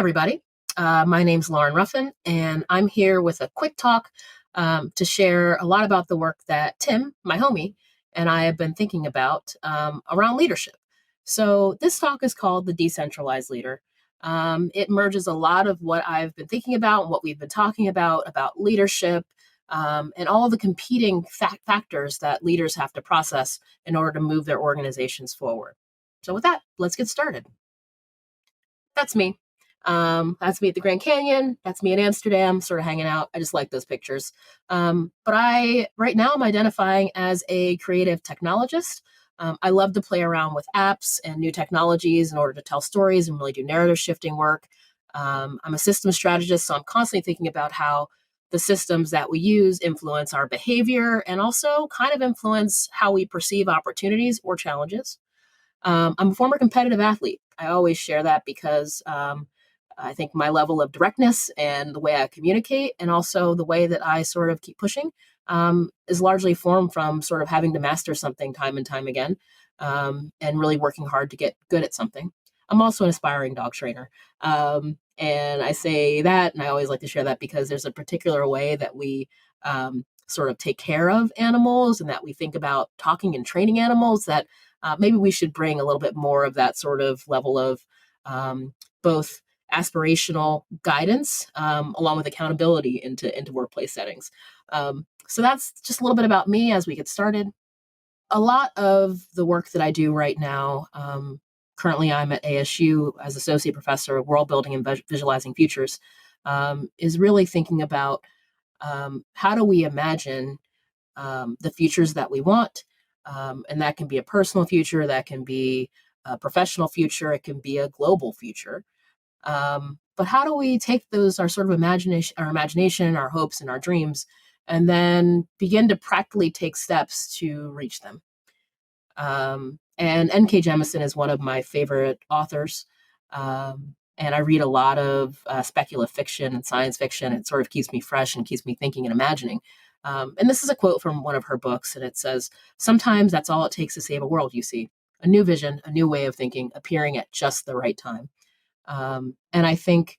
everybody. My name's Lauren Ruffin, and I'm here with a quick talk to share a lot about the work that Tim, my homie, and I have been thinking about around leadership. So this talk is called The Decentralized Leader. It merges a lot of what I've been thinking about and what we've been talking about leadership, and all the competing factors that leaders have to process in order to move their organizations forward. So with that, let's get started. That's me. That's me at the Grand Canyon. That's me in Amsterdam, sort of hanging out. I just like those pictures. But right now, I'm identifying as a creative technologist. I love to play around with apps and new technologies in order to tell stories and really do narrative shifting work. I'm a systems strategist, so I'm constantly thinking about how the systems that we use influence our behavior and also kind of influence how we perceive opportunities or challenges. I'm a former competitive athlete. I always share that because I think my level of directness and the way I communicate and also the way that I sort of keep pushing is largely formed from sort of having to master something time and time again and really working hard to get good at something. I'm also an aspiring dog trainer. And I say that, and I always like to share that because there's a particular way that we sort of take care of animals and that we think about talking and training animals that maybe we should bring a little bit more of that sort of level of both aspirational guidance along with accountability into workplace settings. So that's just a little bit about me as we get started. A lot of the work that I do right now, currently I'm at ASU as associate professor of Worldbuilding and Visualizing Futures, is really thinking about how do we imagine the futures that we want. And that can be a personal future, that can be a professional future, it can be a global future. But how do we take our sort of imagination, our hopes, and our dreams, and then begin to practically take steps to reach them? And N.K. Jemison is one of my favorite authors. And I read a lot of speculative fiction and science fiction. It sort of keeps me fresh and keeps me thinking and imagining. And this is a quote from one of her books, and it says, "Sometimes that's all it takes to save a world, you see. A new vision, a new way of thinking, appearing at just the right time." And I think,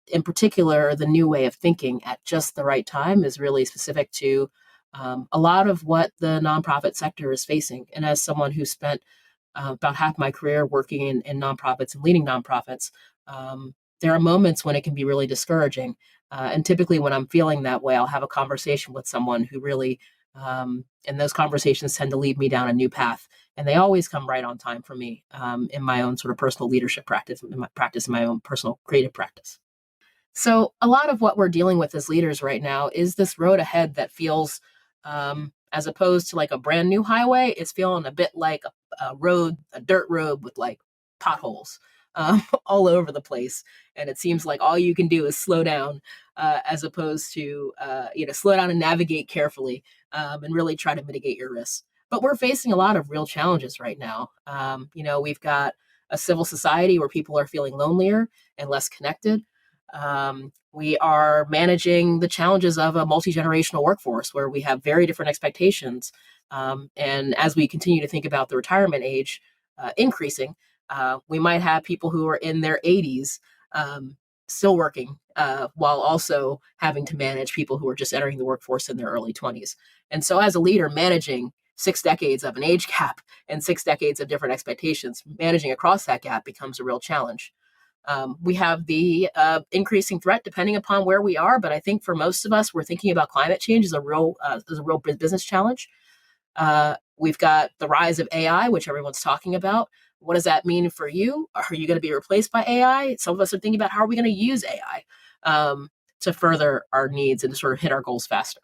in particular, the new way of thinking at just the right time is really specific to a lot of what the nonprofit sector is facing. And as someone who spent about half my career working in nonprofits and leading nonprofits, there are moments when it can be really discouraging. And typically when I'm feeling that way, I'll have a conversation with someone who really, and those conversations tend to lead me down a new path. And they always come right on time for me in my own sort of personal leadership practice, in my own personal creative practice. So a lot of what we're dealing with as leaders right now is this road ahead that feels, as opposed to like a brand new highway, it's feeling a bit like a dirt road with like potholes all over the place. And it seems like all you can do is slow down as opposed to, slow down and navigate carefully and really try to mitigate your risks. But we're facing a lot of real challenges right now. We've got a civil society where people are feeling lonelier and less connected. We are managing the challenges of a multi-generational workforce where we have very different expectations. And as we continue to think about the retirement age increasing, we might have people who are in their 80s still working while also having to manage people who are just entering the workforce in their early 20s. And so as a leader, managing 6 decades of an age gap and 6 decades of different expectations, managing across that gap becomes a real challenge. We have the increasing threat depending upon where we are, but I think for most of us, we're thinking about climate change as a real business challenge. We've got the rise of AI, which everyone's talking about. What does that mean for you? Are you going to be replaced by AI? Some of us are thinking about how are we going to use AI to further our needs and to sort of hit our goals faster.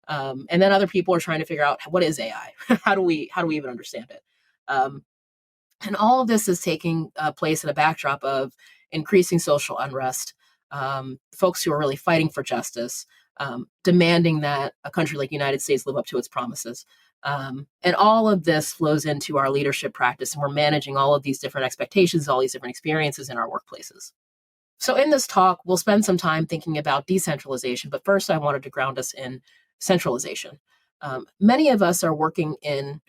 And then other people are trying to figure out what is AI? How do we even understand it? And all of this is taking place in a backdrop of increasing social unrest, folks who are really fighting for justice, demanding that a country like the United States live up to its promises. And all of this flows into our leadership practice, and we're managing all of these different expectations, all these different experiences in our workplaces. So in this talk, we'll spend some time thinking about decentralization, but first I wanted to ground us in centralization. Many of us are working in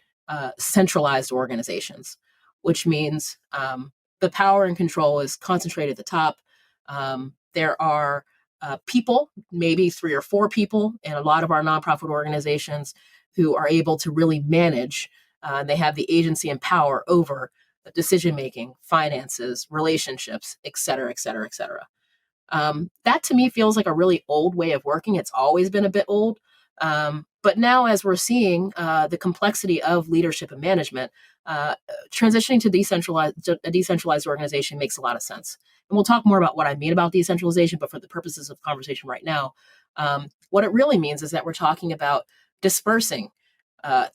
centralized organizations, which means the power and control is concentrated at the top. There are people, maybe 3 or 4 people in a lot of our nonprofit organizations who are able to really manage. They have the agency and power over decision making, finances, relationships, et cetera, et cetera, et cetera. That to me feels like a really old way of working. It's always been a bit old. But now, as we're seeing the complexity of leadership and management, transitioning to a decentralized organization makes a lot of sense. And we'll talk more about what I mean about decentralization, but for the purposes of conversation right now, what it really means is that we're talking about dispersing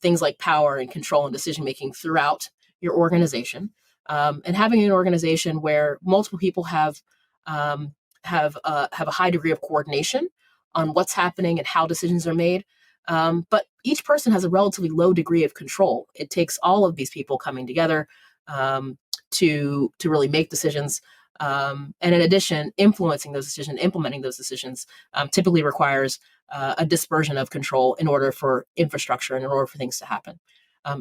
things like power and control and decision making throughout your organization, and having an organization where multiple people have a high degree of coordination on what's happening and how decisions are made. But each person has a relatively low degree of control. It takes all of these people coming together to really make decisions. And in addition, influencing those decisions, implementing those decisions typically requires a dispersion of control in order for infrastructure and in order for things to happen.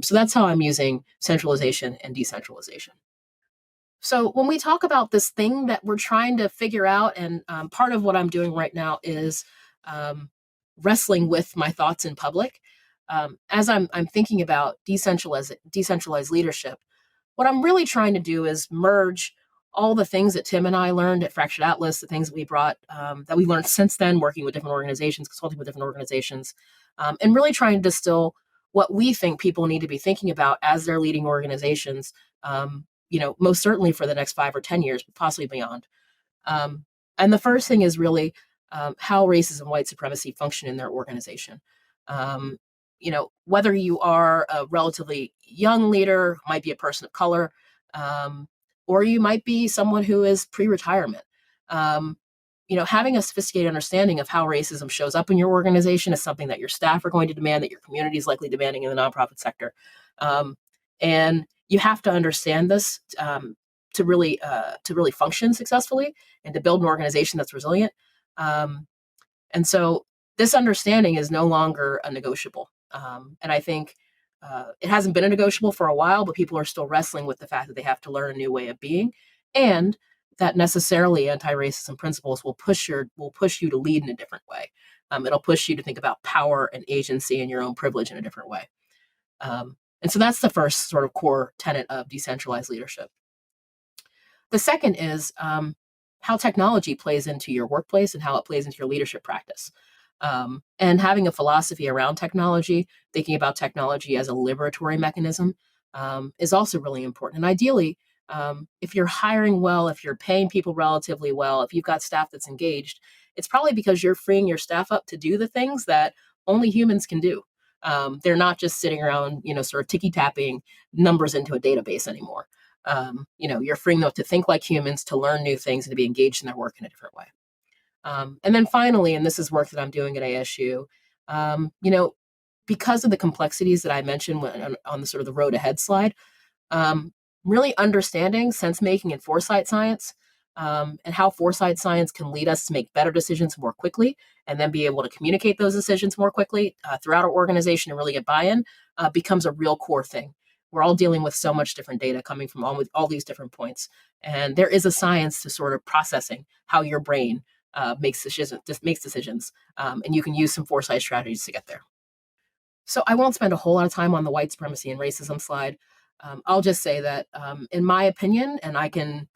So that's how I'm using centralization and decentralization. So when we talk about this thing that we're trying to figure out, and part of what I'm doing right now is wrestling with my thoughts in public. As I'm thinking about decentralized leadership, what I'm really trying to do is merge all the things that Tim and I learned at Fractured Atlas, the things that we brought, that we learned since then, working with different organizations, consulting with different organizations, and really trying to distill what we think people need to be thinking about as they're leading organizations, most certainly for the next 5 or 10 years, but possibly beyond. And the first thing is really how racism and white supremacy function in their organization. Whether you are a relatively young leader, might be a person of color, or you might be someone who is pre-retirement. Having a sophisticated understanding of how racism shows up in your organization is something that your staff are going to demand, that your community is likely demanding in the nonprofit sector. And you have to understand this to really function successfully and to build an organization that's resilient. And so this understanding is no longer a negotiable. And I think it hasn't been a negotiable for a while, but people are still wrestling with the fact that they have to learn a new way of being, and that necessarily anti-racism principles will push you to lead in a different way. It'll push you to think about power and agency and your own privilege in a different way. And so that's the first sort of core tenet of decentralized leadership. The second is how technology plays into your workplace and how it plays into your leadership practice. And having a philosophy around technology, thinking about technology as a liberatory mechanism, is also really important. And ideally, if you're hiring well, if you're paying people relatively well, if you've got staff that's engaged, it's probably because you're freeing your staff up to do the things that only humans can do. They're not just sitting around, sort of ticky-tapping numbers into a database anymore. You're freeing them up to think like humans, to learn new things, and to be engaged in their work in a different way. And then finally, and this is work that I'm doing at ASU, because of the complexities that I mentioned on the sort of the road ahead slide, really understanding sense-making and foresight science, and how foresight science can lead us to make better decisions more quickly, and then be able to communicate those decisions more quickly throughout our organization and really get buy-in, becomes a real core thing. We're all dealing with so much different data coming from all these different points. And there is a science to sort of processing how your brain makes decisions. And you can use some foresight strategies to get there. So I won't spend a whole lot of time on the white supremacy and racism slide. I'll just say that, in my opinion, and I can,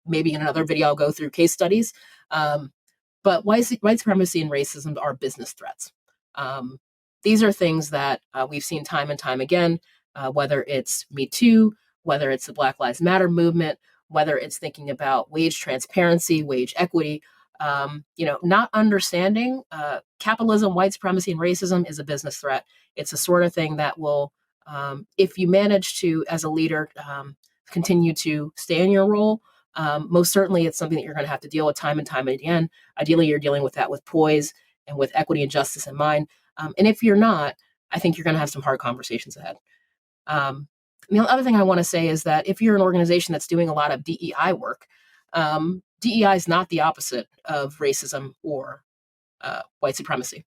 maybe in another video I'll go through case studies, but white supremacy and racism are business threats. These are things that we've seen time and time again, whether it's Me Too, whether it's the Black Lives Matter movement, whether it's thinking about wage transparency, wage equity, not understanding capitalism, white supremacy, and racism is a business threat. It's the sort of thing that will, if you manage to, as a leader, continue to stay in your role, most certainly it's something that you're going to have to deal with time and time again. Ideally, you're dealing with that with poise and with equity and justice in mind. And if you're not, I think you're going to have some hard conversations ahead. The other thing I want to say is that if you're an organization that's doing a lot of DEI work, DEI is not the opposite of racism or white supremacy.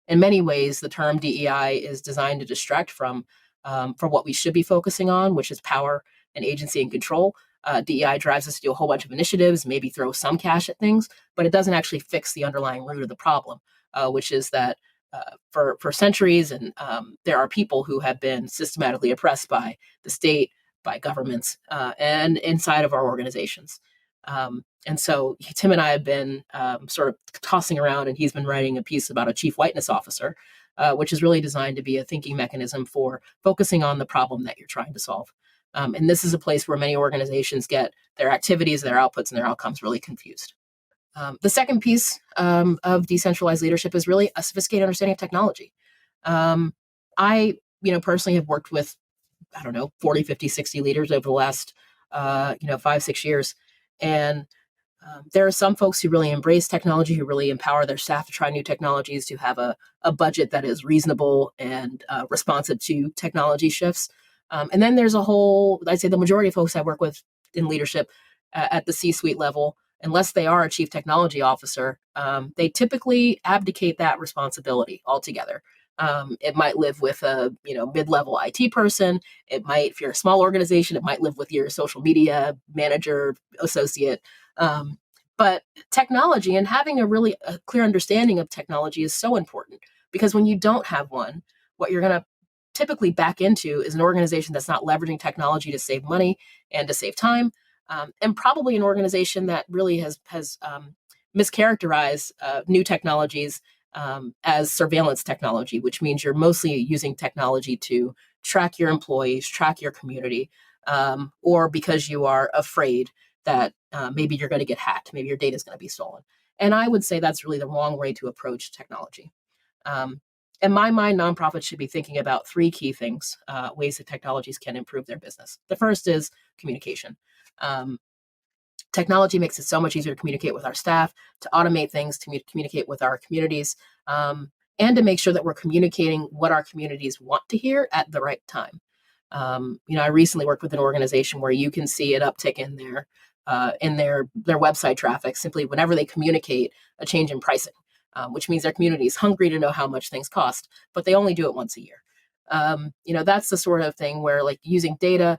In many ways, the term DEI is designed to distract from what we should be focusing on, which is power and agency and control. DEI drives us to do a whole bunch of initiatives, maybe throw some cash at things, but it doesn't actually fix the underlying root of the problem, which is that for centuries, and there are people who have been systematically oppressed by the state, by governments, and inside of our organizations. And so Tim and I have been sort of tossing around, and he's been writing a piece about a chief whiteness officer, which is really designed to be a thinking mechanism for focusing on the problem that you're trying to solve. And this is a place where many organizations get their activities, their outputs, and their outcomes really confused. The second piece of decentralized leadership is really a sophisticated understanding of technology. I, personally have worked with, 40, 50, 60 leaders over the last, 5-6 years. And there are some folks who really embrace technology, who really empower their staff to try new technologies, to have a budget that is reasonable and responsive to technology shifts. And then there's I'd say the majority of folks I work with in leadership at the C-suite level, unless they are a chief technology officer, they typically abdicate that responsibility altogether. It might live with a mid-level IT person. It might, if you're a small organization, it might live with your social media manager, associate. But technology, and having a clear understanding of technology, is so important, because when you don't have one, what you're going to typically back into is an organization that's not leveraging technology to save money and to save time, and probably an organization that really has mischaracterized new technologies as surveillance technology, which means you're mostly using technology to track your employees, track your community, or because you are afraid that maybe you're going to get hacked, maybe your data is going to be stolen. And I would say that's really the wrong way to approach technology. In my mind, nonprofits should be thinking about three key things, ways that technologies can improve their business. The first is communication. Technology makes it so much easier to communicate with our staff, to automate things, to communicate with our communities, and to make sure that we're communicating what our communities want to hear at the right time. I recently worked with an organization where you can see an uptick in their website traffic simply whenever they communicate a change in pricing, which means their community is hungry to know how much things cost, but they only do it once a year. That's the sort of thing where, like, using data,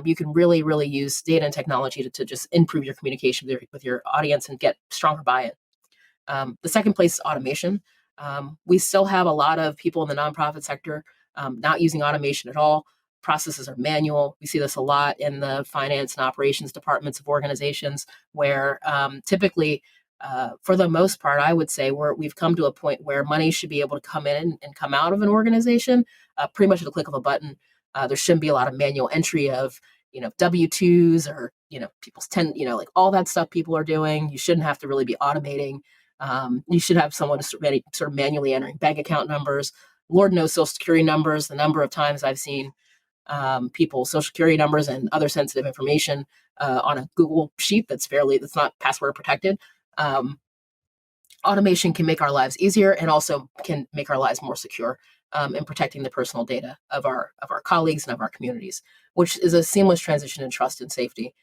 you can really, really use data and technology to just improve your communication with your audience and get stronger buy-in. The second place is automation. We still have a lot of people in the nonprofit sector not using automation at all. Processes are manual. We see this a lot in the finance and operations departments of organizations, where typically, for the most part, I would say we've come to a point where money should be able to come in and come out of an organization pretty much at the click of a button. There shouldn't be a lot of manual entry of W-2s or people's like all that stuff people are doing. You shouldn't have to really be automating. You should have someone sort of manually entering bank account numbers. Lord knows social security numbers. The number of times I've seen people's social security numbers and other sensitive information on a Google sheet that's not password protected. Automation can make our lives easier and also can make our lives more secure in protecting the personal data of our colleagues and of our communities, which is a seamless transition in trust and safety.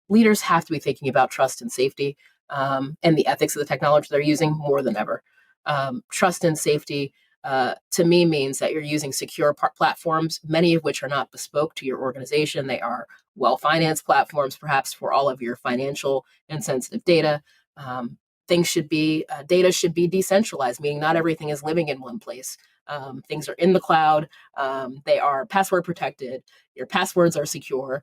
Leaders have to be thinking about trust and safety and the ethics of the technology they're using more than ever. Trust and safety, to me, means that you're using secure platforms, many of which are not bespoke to your organization. They are well-financed platforms, perhaps, for all of your financial and sensitive data. Data should be decentralized, meaning not everything is living in one place. Things are in the cloud. They are password protected. Your passwords are secure.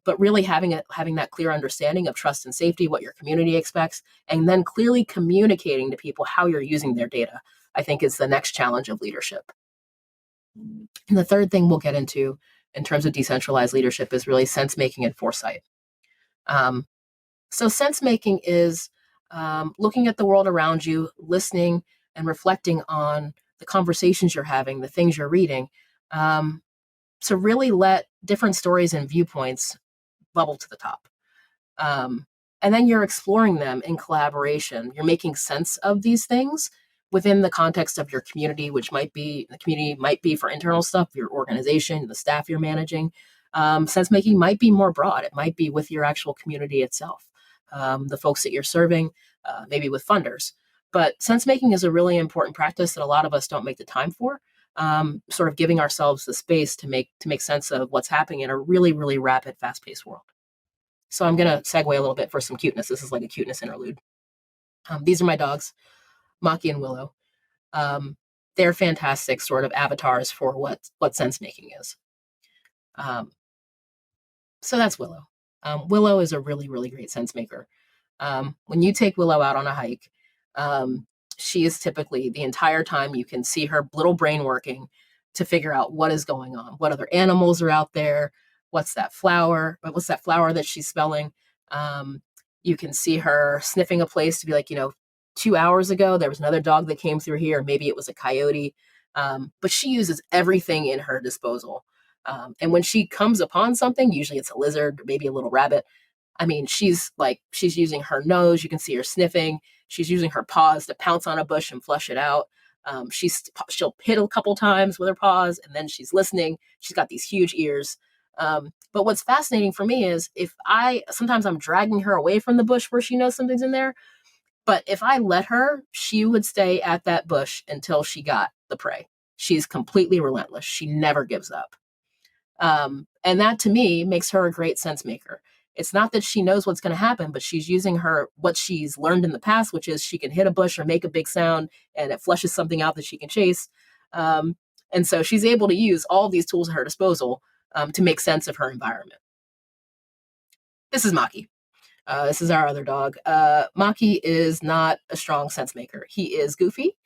But really having that clear understanding of trust and safety, what your community expects, and then clearly communicating to people how you're using their data, I think, is the next challenge of leadership. And the third thing we'll get into in terms of decentralized leadership is really sensemaking and foresight. So sensemaking is looking at the world around you, listening and reflecting on the conversations you're having, the things you're reading, to really let different stories and viewpoints bubble to the top. And then you're exploring them in collaboration. You're making sense of these things within the context of your community, which might be for internal stuff, your organization, the staff you're managing. Sensemaking might be more broad. It might be with your actual community itself, the folks that you're serving, maybe with funders. But sensemaking is a really important practice that a lot of us don't make the time for, sort of giving ourselves the space to make sense of what's happening in a really, really rapid, fast-paced world. So I'm going to segue a little bit for some cuteness. This is like a cuteness interlude. These are my dogs, Maki and Willow. They're fantastic sort of avatars for what sense making is. So that's Willow. Willow is a really, really great sense maker. When you take Willow out on a hike, she is typically the entire time you can see her little brain working to figure out what is going on, what other animals are out there, what's that flower that she's smelling. You can see her sniffing a place to be like, 2 hours ago, there was another dog that came through here. Maybe it was a coyote. But she uses everything in her disposal. And when she comes upon something, usually it's a lizard, or maybe a little rabbit. I mean, she's using her nose. You can see her sniffing. She's using her paws to pounce on a bush and flush it out. She'll hit a couple times with her paws, and then she's listening. She's got these huge ears. But what's fascinating for me is sometimes I'm dragging her away from the bush where she knows something's in there. But if I let her, she would stay at that bush until she got the prey. She's completely relentless. She never gives up. And that to me makes her a great sense maker. It's not that she knows what's going to happen, but she's using what she's learned in the past, which is she can hit a bush or make a big sound and it flushes something out that she can chase. And so she's able to use all these tools at her disposal to make sense of her environment. This is Maki. This is our other dog. Maki is not a strong sense maker. He is goofy.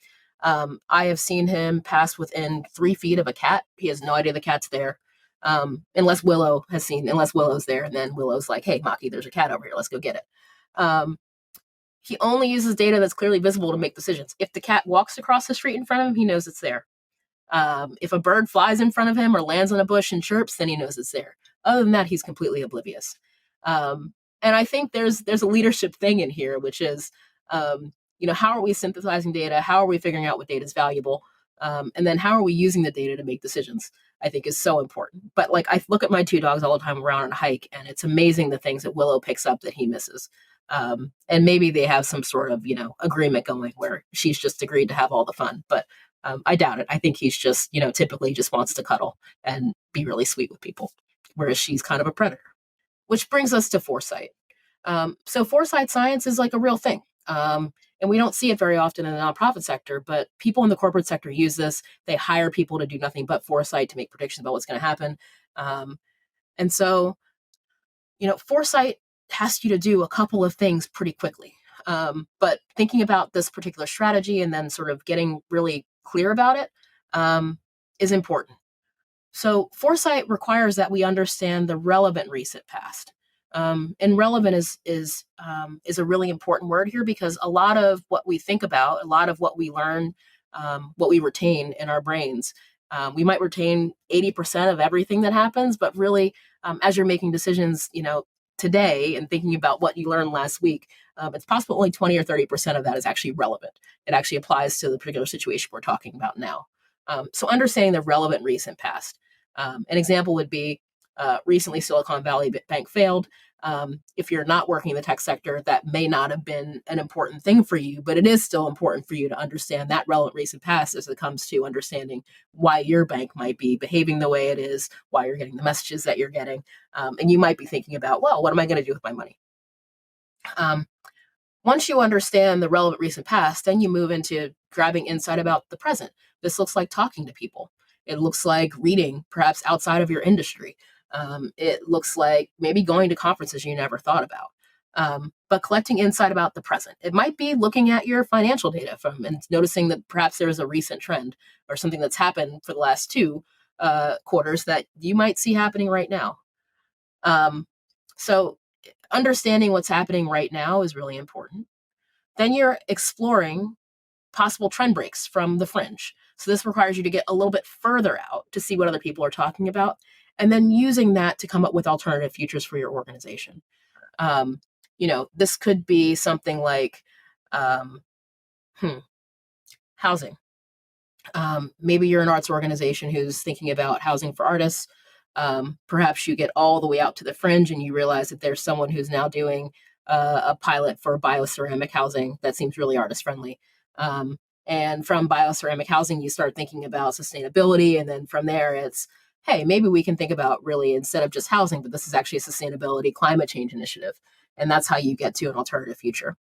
I have seen him pass within 3 feet of a cat. He has no idea the cat's there. Unless Willow's there, and then Willow's like, hey, Maki, there's a cat over here. Let's go get it. He only uses data that's clearly visible to make decisions. If the cat walks across the street in front of him, he knows it's there. If a bird flies in front of him or lands on a bush and chirps, then he knows it's there. Other than that, he's completely oblivious. And I think there's a leadership thing in here, which is, how are we synthesizing data? How are we figuring out what data is valuable? And then how are we using the data to make decisions? I think is so important. But I look at my 2 dogs all the time around on a hike, and it's amazing the things that Willow picks up that he misses. And maybe they have some sort of, agreement going where she's just agreed to have all the fun. But I doubt it. I think he's just, typically just wants to cuddle and be really sweet with people, whereas she's kind of a predator. Which brings us to Foresight. So Foresight science is like a real thing. And we don't see it very often in the nonprofit sector, but people in the corporate sector use this. They hire people to do nothing but foresight to make predictions about what's going to happen. And so, foresight asks you to do a couple of things pretty quickly. But thinking about this particular strategy and then sort of getting really clear about it is important. So foresight requires that we understand the relevant recent past. And relevant is a really important word here, because a lot of what we think about, a lot of what we learn, what we retain in our brains, we might retain 80% of everything that happens, but really, as you're making decisions, today and thinking about what you learned last week, it's possible only 20 or 30% of that is actually relevant. It actually applies to the particular situation we're talking about now. So understanding the relevant recent past. An example would be, recently Silicon Valley Bank failed. If you're not working in the tech sector, that may not have been an important thing for you, but it is still important for you to understand that relevant recent past as it comes to understanding why your bank might be behaving the way it is, why you're getting the messages that you're getting. And you might be thinking about, well, what am I going to do with my money? Once you understand the relevant recent past, then you move into grabbing insight about the present. This looks like talking to people. It looks like reading, perhaps outside of your industry. It looks like maybe going to conferences you never thought about, but collecting insight about the present. It might be looking at your financial data and noticing that perhaps there is a recent trend or something that's happened for the last 2 quarters that you might see happening right now. So understanding what's happening right now is really important. Then you're exploring possible trend breaks from the fringe. So this requires you to get a little bit further out to see what other people are talking about, and then using that to come up with alternative futures for your organization. This could be something like housing. Maybe you're an arts organization who's thinking about housing for artists. Perhaps you get all the way out to the fringe and you realize that there's someone who's now doing a pilot for bioceramic housing that seems really artist friendly. And from bioceramic housing, you start thinking about sustainability. And then from there, it's hey, maybe we can think about really, instead of just housing, but this is actually a sustainability climate change initiative. And that's how you get to an alternative future.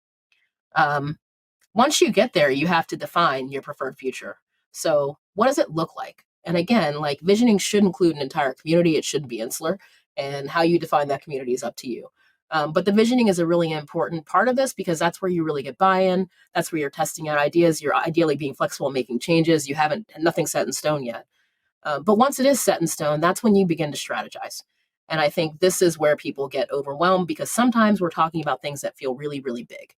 Once you get there, you have to define your preferred future. So what does it look like? And again, like visioning should include an entire community. It shouldn't be insular. And how you define that community is up to you. But the visioning is a really important part of this because that's where you really get buy-in. That's where you're testing out ideas. You're ideally being flexible and making changes. You haven't nothing set in stone yet. But once it is set in stone, that's when you begin to strategize. And I think this is where people get overwhelmed because sometimes we're talking about things that feel really, really big.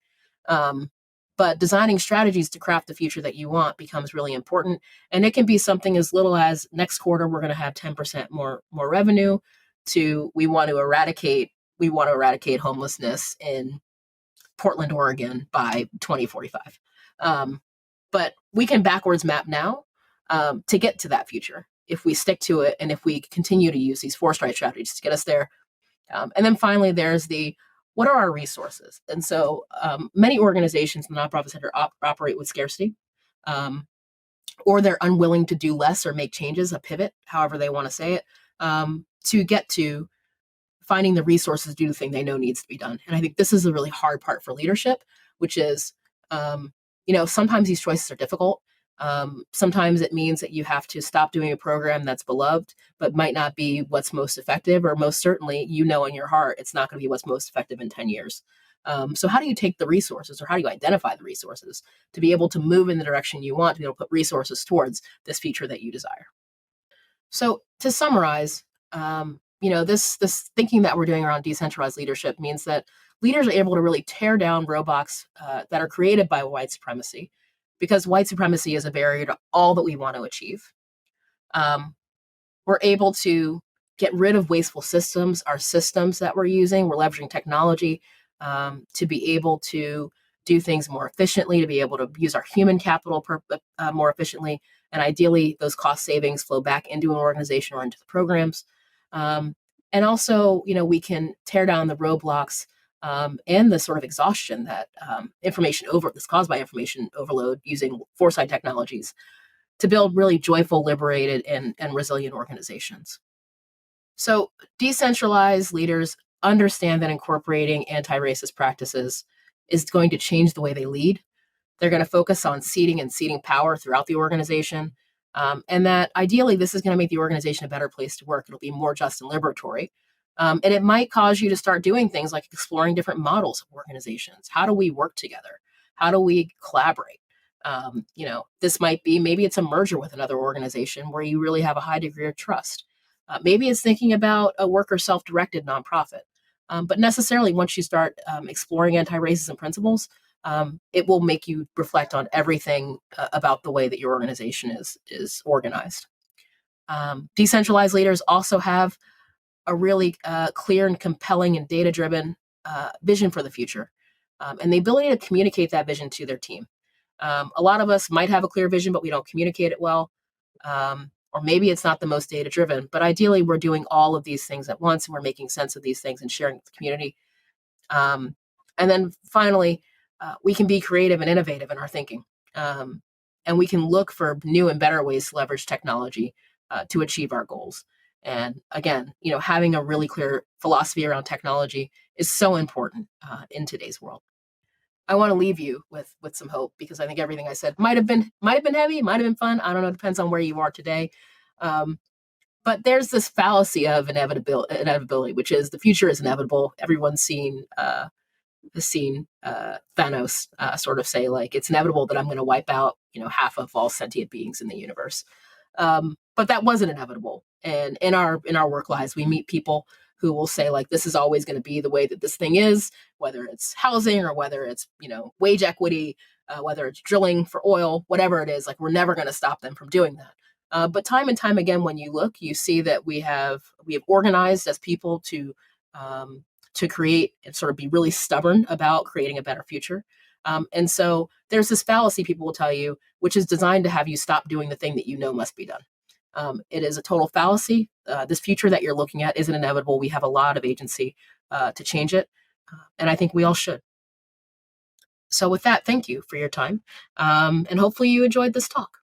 But designing strategies to craft the future that you want becomes really important. And it can be something as little as next quarter, we're going to have 10% more revenue to we want to eradicate homelessness in Portland, Oregon by 2045. But we can backwards map now to get to that future if we stick to it and if we continue to use these Foresight strategies to get us there. And then finally, there's what are our resources? And so many organizations in the nonprofit sector operate with scarcity, or they're unwilling to do less or make changes, a pivot, however they want to say it, to get to finding the resources to do the thing they know needs to be done. And I think this is a really hard part for leadership, which is, sometimes these choices are difficult. Sometimes it means that you have to stop doing a program that's beloved, but might not be what's most effective, or most certainly, in your heart, it's not going to be what's most effective in 10 years. So how do you take the resources, or how do you identify the resources to be able to move in the direction you want, to be able to put resources towards this future that you desire? So to summarize, this thinking that we're doing around decentralized leadership means that leaders are able to really tear down roadblocks that are created by white supremacy, because white supremacy is a barrier to all that we want to achieve. We're able to get rid of wasteful systems, our systems that we're using. We're leveraging technology to be able to do things more efficiently, to be able to use our human capital more efficiently. And ideally, those cost savings flow back into an organization or into the programs. And also, we can tear down the roadblocks and the sort of exhaustion that that's caused by information overload using Foresight technologies to build really joyful, liberated, and resilient organizations. So decentralized leaders understand that incorporating anti-racist practices is going to change the way they lead. They're going to focus on seeding power throughout the organization. And that ideally, this is going to make the organization a better place to work. It'll be more just and liberatory. And it might cause you to start doing things like exploring different models of organizations. How do we work together? How do we collaborate? This might be, maybe it's a merger with another organization where you really have a high degree of trust. Maybe it's thinking about a worker self-directed nonprofit. But necessarily, once you start exploring anti-racism principles, it will make you reflect on everything about the way that your organization is organized. Decentralized leaders also have a really clear and compelling and data-driven vision for the future, and the ability to communicate that vision to their team. A lot of us might have a clear vision, but we don't communicate it well, or maybe it's not the most data-driven, but ideally we're doing all of these things at once, and we're making sense of these things and sharing with the community. And then finally, we can be creative and innovative in our thinking. And we can look for new and better ways to leverage technology to achieve our goals. And again, having a really clear philosophy around technology is so important in today's world. I want to leave you with some hope, because I think everything I said might have been heavy, might have been fun. I don't know, it depends on where you are today. But there's this fallacy of inevitability, which is the future is inevitable. Everyone's seen Thanos sort of say, like, it's inevitable that I'm going to wipe out, half of all sentient beings in the universe. But that wasn't inevitable. And in our work lives, we meet people who will say, like, this is always going to be the way that this thing is, whether it's housing or whether it's, wage equity, whether it's drilling for oil, whatever it is, like, we're never going to stop them from doing that. But time and time again, when you look, you see that we have organized as people to create and sort of be really stubborn about creating a better future. And so there's this fallacy people will tell you, which is designed to have you stop doing the thing that must be done. It is a total fallacy. This future that you're looking at isn't inevitable. We have a lot of agency to change it. And I think we all should. So with that, thank you for your time. And hopefully you enjoyed this talk.